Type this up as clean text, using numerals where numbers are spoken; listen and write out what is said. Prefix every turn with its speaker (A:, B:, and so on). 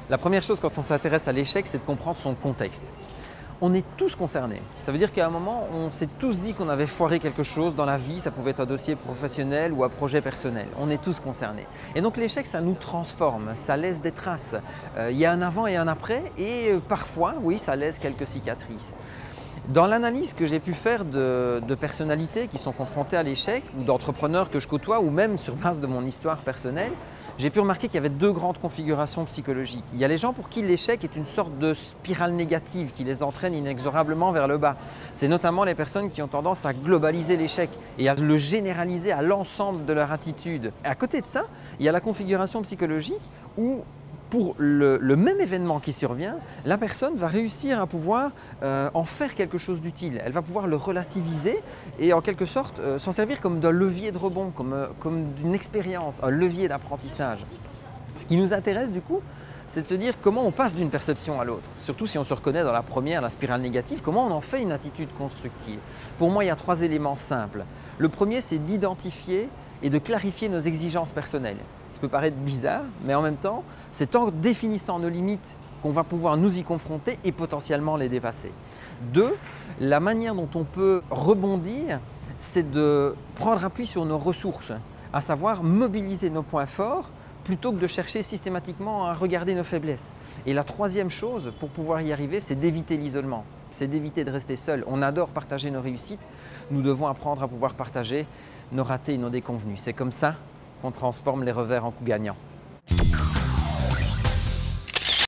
A: La première chose quand on s'intéresse à l'échec, c'est de comprendre son contexte. On est tous concernés. Ça veut dire qu'à un moment, on s'est tous dit qu'on avait foiré quelque chose dans la vie, ça pouvait être un dossier professionnel ou un projet personnel. On est tous concernés. Et donc l'échec, ça nous transforme, ça laisse des traces. Il y a un avant et un après et parfois, oui, ça laisse quelques cicatrices. Dans l'analyse que j'ai pu faire de personnalités qui sont confrontées à l'échec, ou d'entrepreneurs que je côtoie, ou même sur base de mon histoire personnelle, j'ai pu remarquer qu'il y avait deux grandes configurations psychologiques. Il y a les gens pour qui l'échec est une sorte de spirale négative qui les entraîne inexorablement vers le bas. C'est notamment les personnes qui ont tendance à globaliser l'échec et à le généraliser à l'ensemble de leur attitude. Et à côté de ça, il y a la configuration psychologique où pour le même événement qui survient, la personne va réussir à pouvoir en faire quelque chose d'utile. Elle va pouvoir le relativiser et en quelque sorte s'en servir comme d'un levier de rebond, comme d'une expérience, un levier d'apprentissage. Ce qui nous intéresse du coup, c'est de se dire comment on passe d'une perception à l'autre. Surtout si on se reconnaît dans la première, la spirale négative, comment on en fait une attitude constructive. Pour moi, il y a trois éléments simples. Le premier, c'est d'identifier et de clarifier nos exigences personnelles. Ça peut paraître bizarre, mais en même temps, c'est en définissant nos limites qu'on va pouvoir nous y confronter et potentiellement les dépasser. Deux, la manière dont on peut rebondir, c'est de prendre appui sur nos ressources, à savoir mobiliser nos points forts plutôt que de chercher systématiquement à regarder nos faiblesses. Et la troisième chose, pour pouvoir y arriver, c'est d'éviter l'isolement, c'est d'éviter de rester seul. On adore partager nos réussites, nous devons apprendre à pouvoir partager nos ratés et nos déconvenus. C'est comme ça qu'on transforme les revers en coups gagnants.